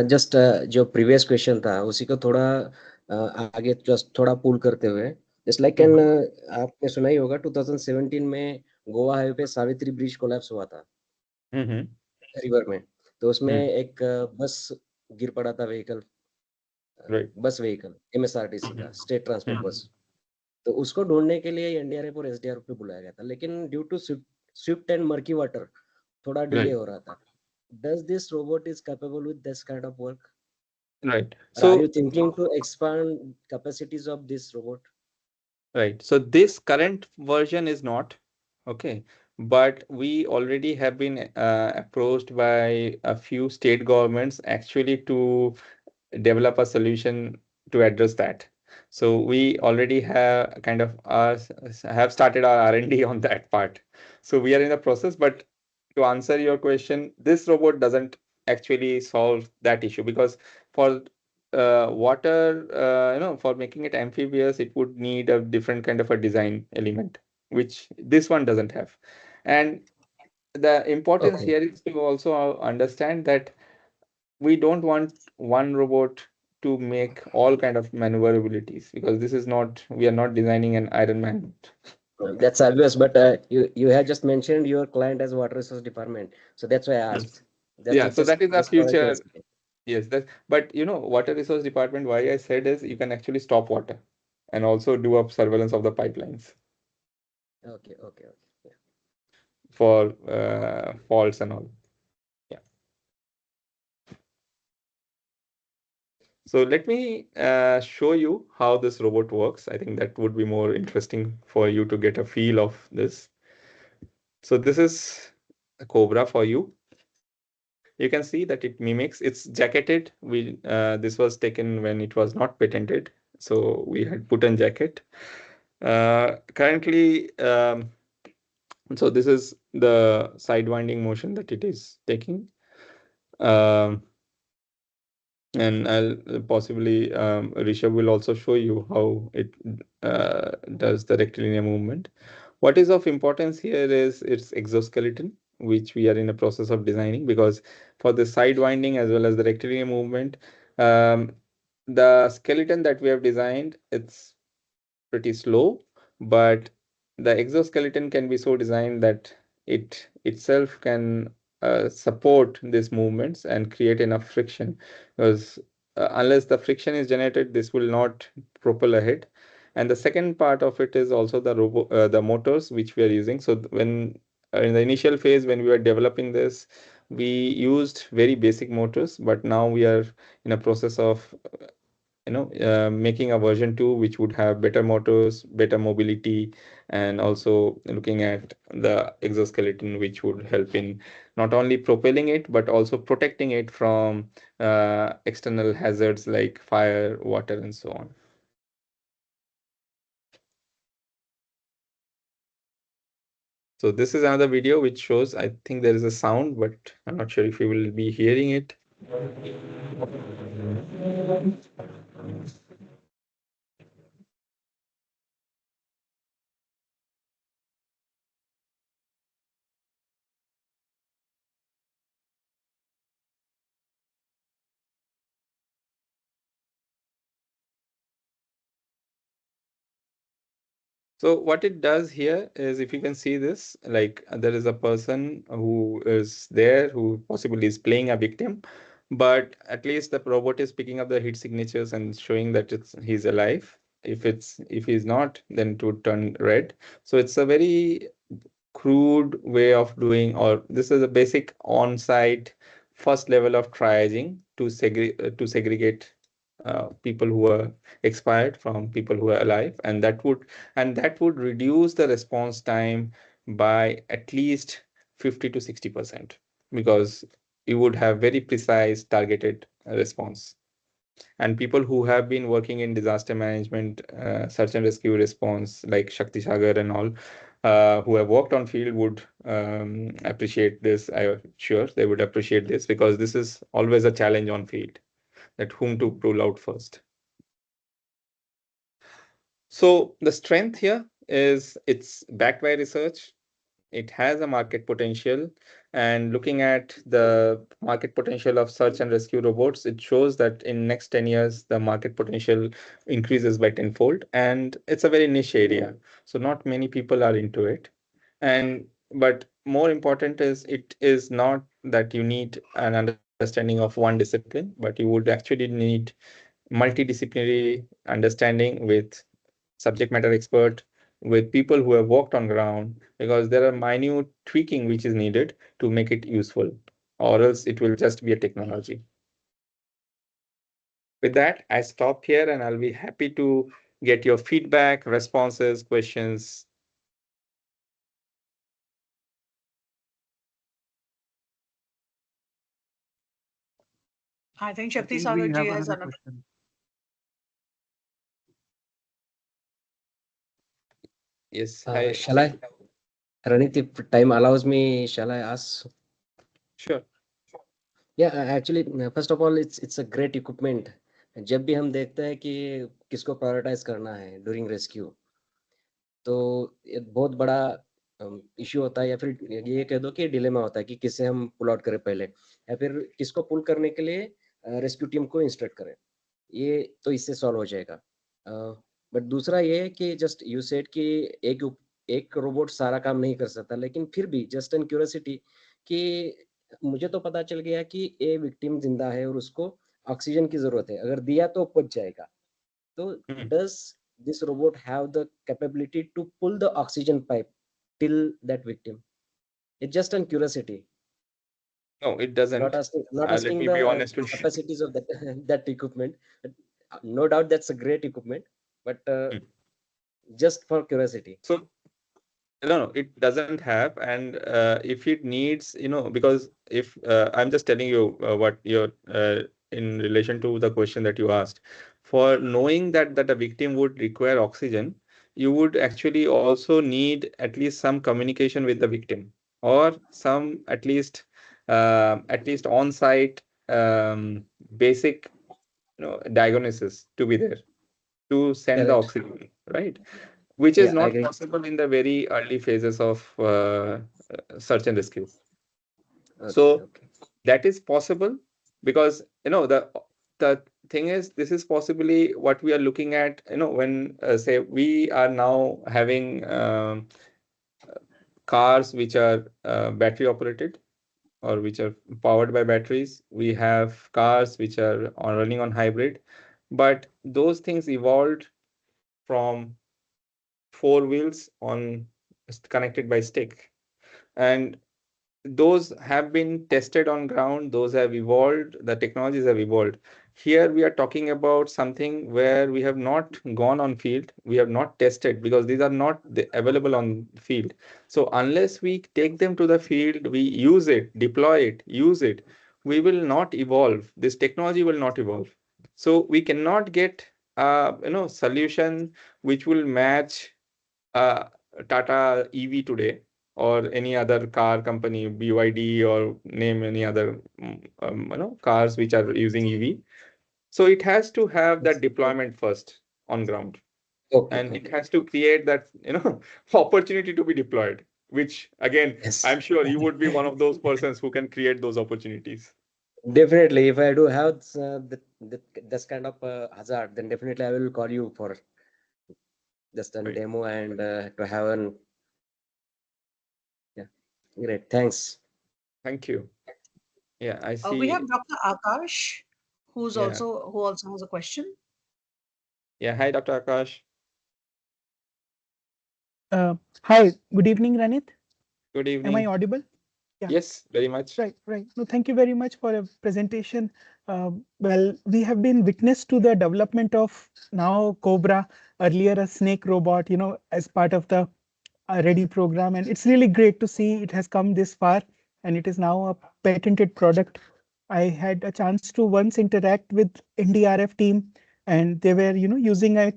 just जो previous question था उसी को थोड़ा आगे just थोड़ा पुल करते हुए just like can आपने सुना ही होगा 2017 में गोवा हाईवे पे सावित्री ब्रिज कोलैप्स हुआ था हम्म, रिवर में। तो उसमें हम्म, एक बस गिर पड़ा था व्हीकल, राइट, बस व्हीकल एमएसआरटीसी का स्टेट ट्रांसपोर्ट हम्म, बस। तो उसको ढूंढने के लिए एनडीआरएफ और एसडीआरएफ को बुलाया गया था, लेकिन due to swift and murky water थोड़ा डिले राइट, हो रहा था। Does this robot is capable with this kind of work? right. Or are you So thinking to expand capacities of this robot? right. So this current version is not okay, but we already have been approached by a few state governments actually to develop a solution to address that. So we already have have started our R&D on that part. So we are in the process, but to answer your question, this robot doesn't actually solve that issue, because for water, for making it amphibious, it would need a different kind of a design element, which this one doesn't have. And the importance Okay. here is to also understand that we don't want one robot to make all kind of maneuverabilities, because this is not, we are not designing an Iron Man. That's obvious, but you have just mentioned your client as water resource department, so that's why I asked. Yeah, That's so that is our just for a future. curiosity. Yes, that, but water resource department, why I said is you can actually stop water and also do up surveillance of the pipelines Okay, okay, okay. Yeah. for faults and all. Yeah. So let me show you how this robot works. I think that would be more interesting for you to get a feel of this. So this is a Cobra for you. You can see that it mimics, it's jacketed. This was taken when it was not patented, so we had put on jacket. Currently, so this is the side winding motion that it is taking. Um, and I'll possibly Rishabh will also show you how it does the rectilinear movement. What is of importance here is its exoskeleton, which we are in the process of designing, because for the side winding as well as the rectilinear movement, um, the skeleton that we have designed, it's pretty slow, but the exoskeleton can be so designed that it itself can support these movements and create enough friction, because unless the friction is generated, this will not propel ahead. And the second part of it is also the motors which we are using. So when in the initial phase when we were developing this, we used very basic motors, but now we are in a process of making a version 2 which would have better motors, better mobility, and also looking at the exoskeleton, which would help in not only propelling it but also protecting it from external hazards like fire, water, and so on. So this is another video which shows, I think there is a sound, but I'm not sure if you will be hearing it. So what it does here is, if you can see this, like there is a person who is there who possibly is playing a victim, but at least the robot is picking up the heat signatures and showing that he's alive. If he's not, then it would turn red. So it's a very crude way of doing, or this is a basic on-site first level of triaging to segregate people who are expired from people who are alive, and that would reduce the response time by at least 50 to 60%, because you would have very precise targeted response. And people who have been working in disaster management, search and rescue response, like Shakti Sagar and all, who have worked on field would appreciate this. I'm sure they would appreciate this, because this is always a challenge on field, that whom to pull out first. So the strength here is it's backed by research. It has a market potential, and looking at the market potential of search and rescue robots, it shows that in next 10 years the market potential increases by tenfold, and it's a very niche area, so not many people are into it. And but more important is, it is not that you need an understanding of one discipline, but you would actually need multidisciplinary understanding with subject matter expert, with people who have worked on ground, because there are minute tweaking which is needed to make it useful, or else it will just be a technology. With that, I stop here, and I'll be happy to get your feedback, responses, questions. I think I Shakti think we Sagar ji have has another another. question. Yes, hi. Shall I, Ranit, if time allows me, shall I ask? Sure. Yeah, actually, first of all, it's a great equipment. जब भी हम देखते हैं कि किसको prioritise करना है during rescue, तो ये बहुत बड़ा इश्यू होता है, या फिर ये कह दो कि डिलेमा होता है कि किसे हम पुल आउट करें पहले, या फिर किसको पुल करने के लिए रेस्क्यू टीम को इंस्ट्रक्ट करें, ये तो इससे सॉल्व हो जाएगा। बट दूसरा ये है कि जस्ट यू सेड कि एक एक रोबोट सारा काम नहीं कर सकता, लेकिन फिर भी जस्ट एन क्यूरियोसिटी कि मुझे तो पता चल गया कि ए विक्टिम जिंदा है और उसको ऑक्सीजन की जरूरत है, अगर दिया तो बच जाएगा। तो does this robot have the capability to pull the oxygen pipe till that victim? It's just on curiosity. No, it doesn't. Not Let asking me the be honest with you. capacities of that that equipment. No doubt that's a great equipment, but just for curiosity. So no, it doesn't have. And if it needs, because if I'm just telling you what you're in relation to the question that you asked, for knowing that a victim would require oxygen, you would actually also need at least some communication with the victim, or some at least on-site basic diagnosis to be there to send the Correct. oxygen, right? Which is Yeah, I not agree. possible in the very early phases of search and rescue. Okay, So okay. that is possible because the thing is, this is possibly what we are looking at. When say we are now having cars which are battery operated or which are powered by batteries. We have cars which are running on hybrid, but those things evolved from four wheels on connected by stick, and those have been tested on ground, those have evolved, the technologies have evolved. Here we are talking about something where we have not gone on field, we have not tested, because these are not available on field. So unless we take them to the field, we use it, deploy it, use it, we will not evolve, this technology will not evolve. So we cannot get a solution which will match Tata EV today, or any other car company, BYD, or name any other cars which are using EV. So it has to have that deployment first on ground, Okay, and it okay. has to create that opportunity to be deployed. Which again, Yes. I'm sure you would be one of those persons who can create those opportunities. Definitely, if I do have this kind of hazard, then definitely I will call you for just a Right. demo and to have an. Yeah, great. Thanks. Thank you. Yeah, I We have see. Dr. Akash, Yeah. who also has a question. Yeah. Hi, Dr. Akash. Hi, good evening, Ranit. Good Am I evening. audible? Yeah, Yes, very much. right, right. No, thank you very much for a presentation. Well, we have been witness to the development of now Cobra, earlier a snake robot, as part of the Ready program, and it's really great to see it has come this far, and it is now a patented product. I had a chance to once interact with NDRF team, and they were, using a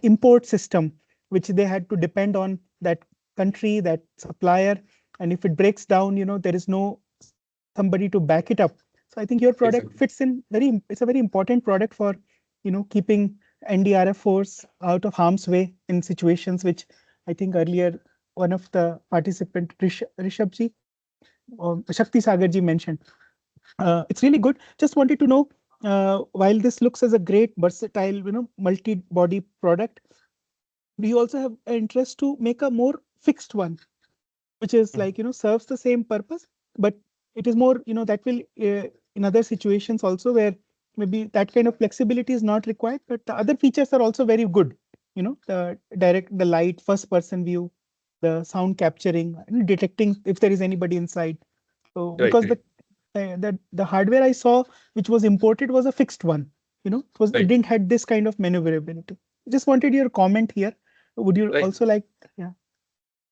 import system, which they had to depend on that country, that supplier, and if it breaks down, there is no somebody to back it up. So I think your product fits Exactly. in it's a very important product for, keeping NDRF force out of harm's way in situations which I think earlier one of the participant Rishabji Shakti Sagarji mentioned. It's really good. Just wanted to know, while this looks as a great versatile, multi-body product, do you also have an interest to make a more fixed one, which is like, serves the same purpose, but it is more, that will in other situations also where maybe that kind of flexibility is not required, but the other features are also very good. The light first person view, the sound capturing, and detecting if there is anybody inside. So Right, because right, the hardware I saw, which was imported, was a fixed one. It right, didn't had this kind of maneuverability. Just wanted your comment here. Would you right. also like? Yeah.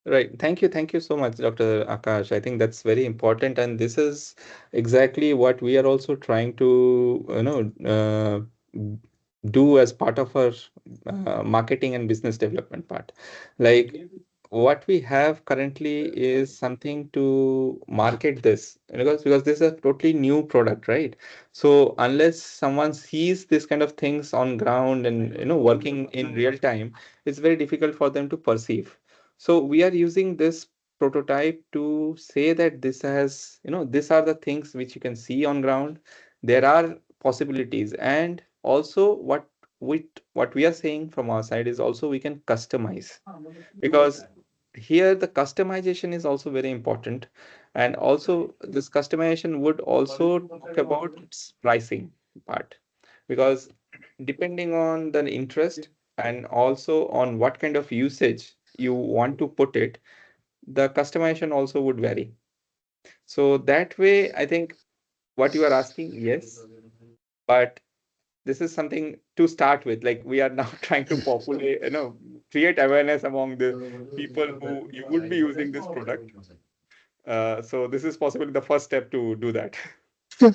Right. Thank you so much, Dr. Akash. I think that's very important, and this is exactly what we are also trying to, do as part of our marketing and business development part. Like what we have currently is something to market this, because this is a totally new product, right? So unless someone sees this kind of things on ground and working in real time, it's very difficult for them to perceive. So we are using this prototype to say that this has, these are the things which you can see on ground. There are possibilities, and also what we are saying from our side is also we can customize, because here the customization is also very important. And also this customization would also talk about its pricing part, because depending on the interest and also on what kind of usage you want to put it, the customization also would vary. So that way, I think what you are asking, yes, but this is something to start with. Like, we are now trying to populate, create awareness among the people who you would be using this product. So this is possibly the first step to do that. So,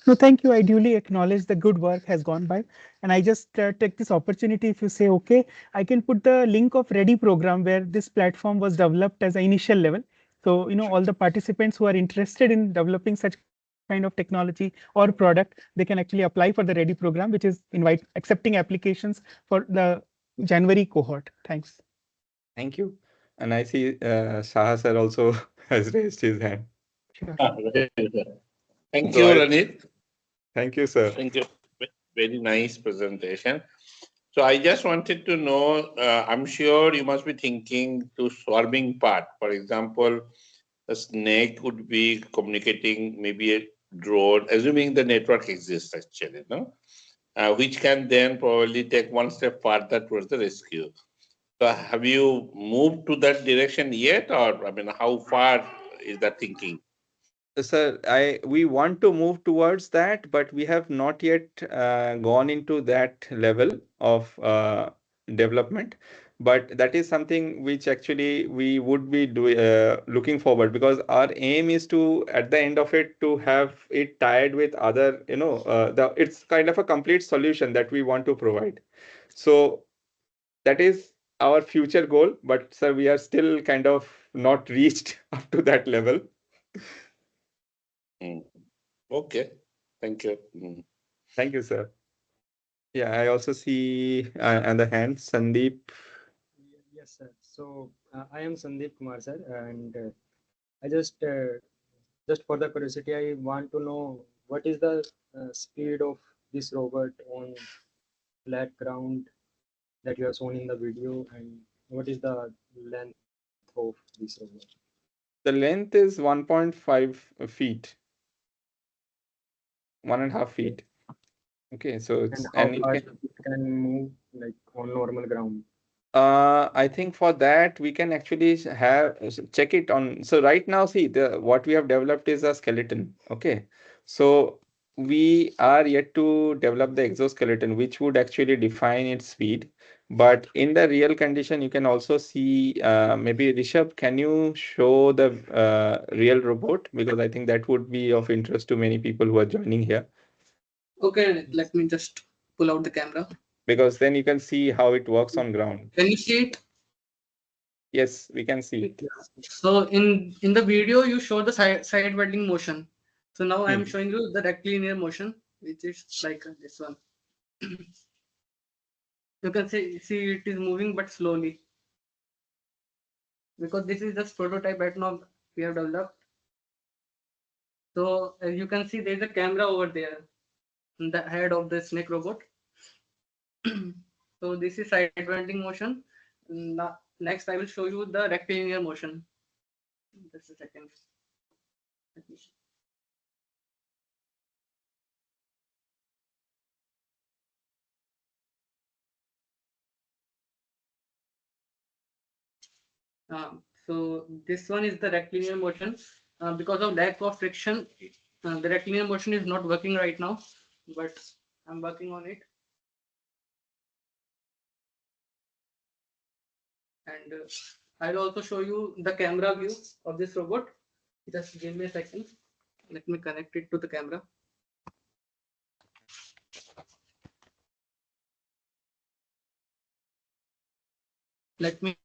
no, thank you. I duly acknowledge the good work has gone by. And I just take this opportunity, if you say, okay, I can put the link of Ready program where this platform was developed as an initial level. So, all the participants who are interested in developing such kind of technology or product, they can actually apply for the Ready program, which is accepting applications for the January cohort. Thanks. Thank you. And I see Shah sir also has raised his hand. Sure. Thank Go you, ahead. Ranit. Thank you, sir. Thank you. Very nice presentation. So I just wanted to know, I'm sure you must be thinking to swarming part. For example, a snake would be communicating maybe a drone, assuming the network exists actually, no? Which can then probably take one step further towards the rescue. So have you moved to that direction yet, or I mean, how far is that thinking? Sir, we want to move towards that, but we have not yet gone into that level of development. But that is something which actually we would be looking forward, because our aim is to, at the end of it, to have it tied with other, it's kind of a complete solution that we want to provide. So that is our future goal, but sir, we are still kind of not reached up to that level. Okay, thank you. Thank you, sir. Yeah, I also see on the hand, Sandeep. Yes, sir. So I am Sandeep Kumar, sir, and I just for the curiosity, I want to know what is the speed of this robot on flat ground that you have shown in the video, and what is the length of this robot? The length is 1.5 feet, 1.5 feet. Okay, so And it's, how and you fast can, it can move like on normal ground? I think for that we can actually check it on. So right now, see, the what we have developed is a skeleton. Okay, so we are yet to develop the exoskeleton, which would actually define its speed. But in the real condition, you can also see, maybe Rishabh, can you show the real robot? Because I think that would be of interest to many people who are joining here. Okay, let me just pull out the camera. Because then you can see how it works on ground. Can you see it? Yes, we can see it. So in the video, you show the side welding motion. So now I'm showing you the rectilinear motion, which is like this one. You can see it is moving but slowly, because this is just prototype right now we have developed. So as you can see, there is a camera over there in the head of the snake robot. So this is side welding motion. Now, next I will show you the rectilinear motion. Just a second. Let me see. So this one is the rectilinear motion. Because of lack of friction, the rectilinear motion is not working right now, but I'm working on it. And I'll also show you the camera view of this robot. Just give me a second. Let me connect it to the camera. Let me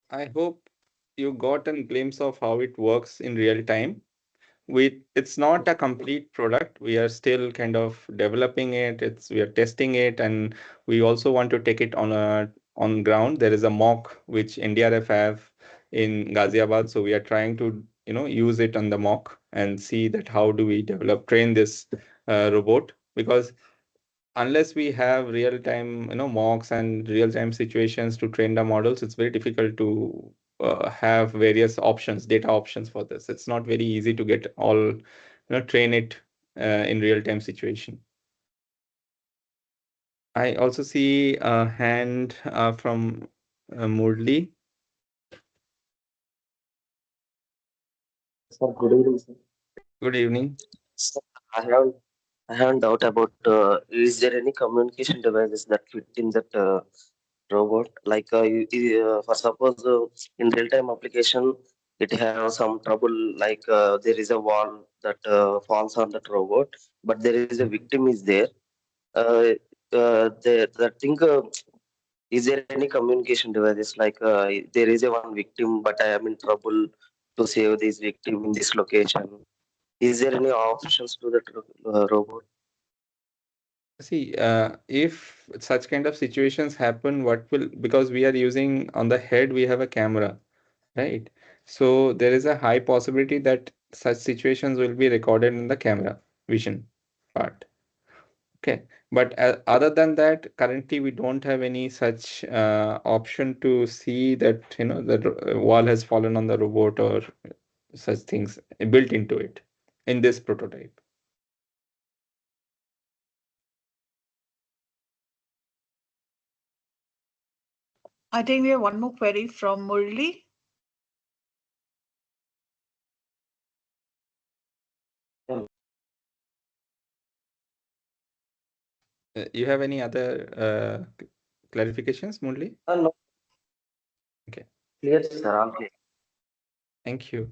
I hope you got a glimpse of how it works in real time. It's not a complete product. We are still kind of developing it. We are testing it, and we also want to take it on ground. There is a mock which NDRF have in Ghaziabad, so we are trying to use it on the mock and see that how do we train this robot, because unless we have real time mocks and real time situations to train the models, it's very difficult to have various options, data options for this. It's not very easy to get all train it in real time situation. I also see a hand from Murli. Sir, good evening, sir. Good evening. Sir, I have a doubt about is there any communication devices that fit in that robot? Like, for suppose in real-time application, it has some trouble. Like, there is a wall that falls on that robot, but there is a victim is there. Uh, that thing. Is there any communication devices like there is a one victim, but I am in trouble to save this victim in this location? Is there any options to that robot? See, if such kind of situations happen, because we are using on the head, we have a camera, right? So there is a high possibility that such situations will be recorded in the camera vision part. Okay. But other than that, currently we don't have any such option to see that, the wall has fallen on the robot or such things built into it in this prototype. I think we have one more query from Murli. You have any other clarifications, Murli? No. Okay. Clear, sir. All clear. Thank you.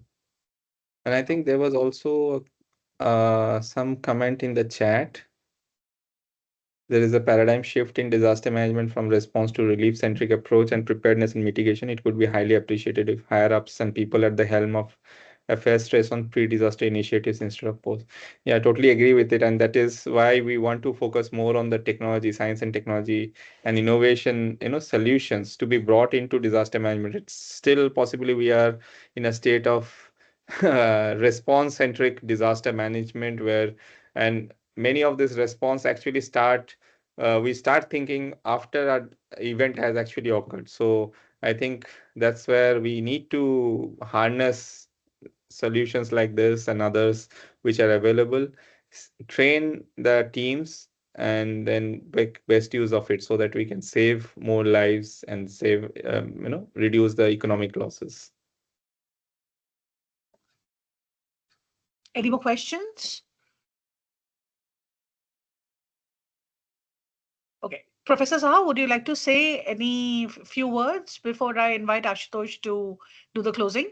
And I think there was also some comment in the chat. There is a paradigm shift in disaster management from response to relief-centric approach and preparedness and mitigation. It would be highly appreciated if higher-ups and people at the helm of affairs stress on pre-disaster initiatives instead of post. Yeah, I totally agree with it. And that is why we want to focus more on the technology, science and technology and innovation, solutions to be brought into disaster management. It's still possibly we are in a state of response-centric disaster management and many of this response actually we start thinking after an event has actually occurred. So I think that's where we need to harness solutions like this and others which are available, train the teams, and then make best use of it so that we can save more lives and reduce the economic losses. Any more questions? Okay. Professor Saha, would you like to say any few words before I invite Ashutosh to do the closing?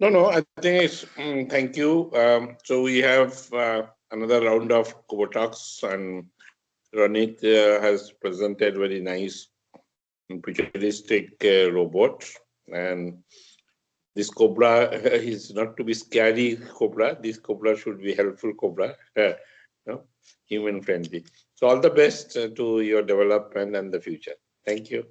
No, I think it's thank you. So we have another round of Cobotalks, and Ranit has presented very nice futuristic robot. And this Cobra is not to be scary Cobra. This Cobra should be helpful Cobra, human friendly. So all the best to your development and the future. Thank you.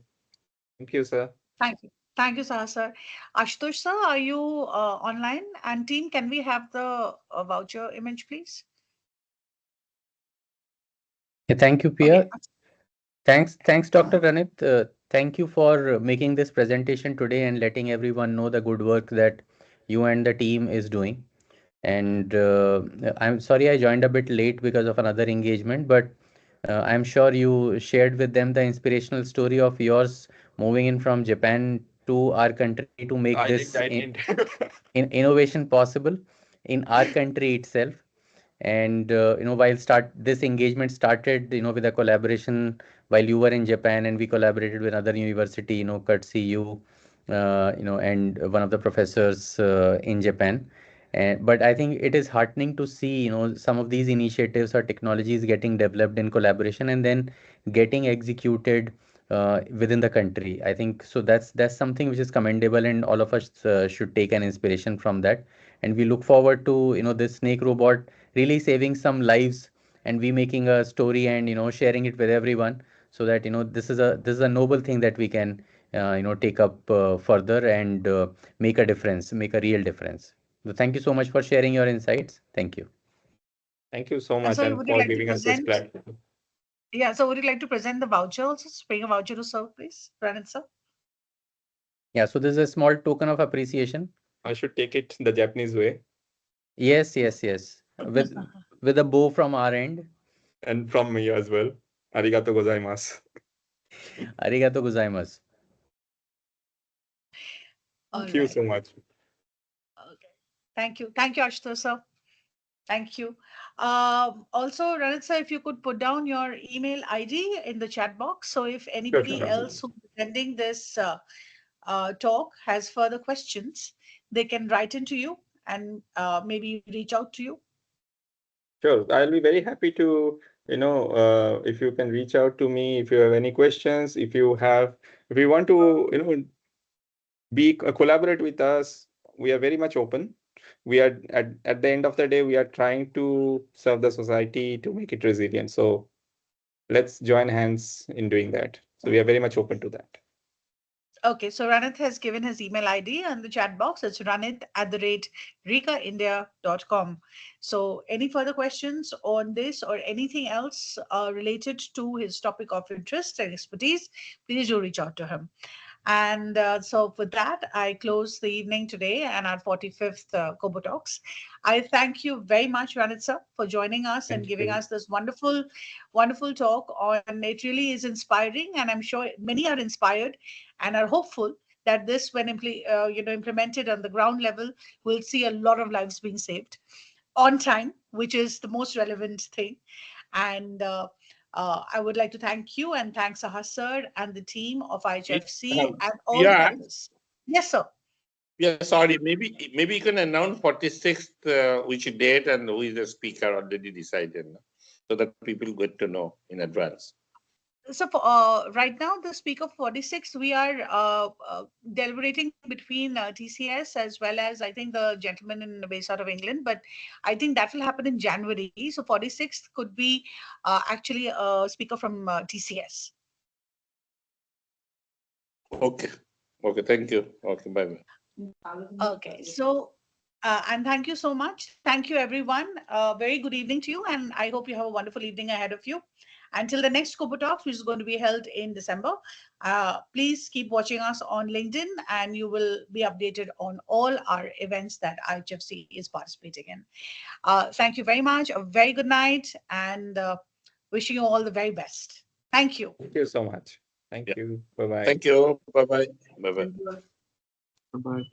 Thank you, sir. Thank you. Thank you, Saha, sir. Ashutosh, sir, are you online? And team, can we have the voucher image, please? Yeah, thank you, Pia. Okay. Thanks, Dr. Ranit. Thank you for making this presentation today and letting everyone know the good work that you and the team is doing. And I'm sorry I joined a bit late because of another engagement, but I'm sure you shared with them the inspirational story of yours moving in from Japan to our country to make this innovation possible in our country itself. And while this engagement started with a collaboration while you were in Japan, and we collaborated with another university, courtesy you, and one of the professors in Japan. But I think it is heartening to see some of these initiatives or technologies getting developed in collaboration and then getting executed within the country. I think so that's something which is commendable, and all of us should take an inspiration from that. And we look forward to this snake robot really saving some lives, and we making a story and sharing it with everyone, so that this is a noble thing that we can take up further and make a difference, make a real difference. So thank you so much for sharing your insights. Thank you. Thank you so And much so and would you for like to giving us this present? platform. Yeah, so would you like to present the voucher also? Bring a voucher to serve, please, Ranit sir. Yeah, so this is a small token of appreciation. I should take it the Japanese way. Yes, with a bow from our end. And from me as well. Arigato gozaimasu. Arigato gozaimasu. Thank you so much. Okay. Thank you, Ashutosh sir. Thank you. Also, Ranit sir, if you could put down your email ID in the chat box. So if anybody else who's attending this talk has further questions, they can write into you and maybe reach out to you. Sure, I'll be very happy to, if you can reach out to me, if you have any questions, if you want to, collaborate with us, we are very much open. We are at the end of the day, we are trying to serve the society to make it resilient. So let's join hands in doing that. So we are very much open to that. Okay, so Ranit has given his email ID in the chat box. It's ranit@rikaindia.com. So any further questions on this or anything else related to his topic of interest and expertise, please do reach out to him. And so with that, I close the evening today and our 45th Cobotalks. I thank you very much, Ranit sir, for joining us and giving us this wonderful, wonderful talk on it. Really is inspiring, and I'm sure many are inspired and are hopeful that this, when implemented on the ground level, will see a lot of lives being saved on time, which is the most relevant thing. And I would like to thank you and thank Sahas sir and the team of IHFC and all the others. Yes, sir. Yeah, sorry. Maybe you can announce 46th, which date and who is the speaker already decided, no? So that people get to know in advance. So right now, the speaker 46, we are deliberating between TCS as well as I think the gentleman based out of England, but I think that will happen in January. So 46th could be actually a speaker from TCS. Okay. Thank you. Okay. Bye. Okay. So, and thank you so much. Thank you, everyone. Very good evening to you, and I hope you have a wonderful evening ahead of you. Until the next Cobotalks, which is going to be held in December, please keep watching us on LinkedIn, and you will be updated on all our events that IHFC is participating in. Thank you very much. A very good night, and wishing you all the very best. Thank you. Thank you so much. Thank you. Bye-bye. Thank you. Bye-bye. Bye-bye. Bye-bye.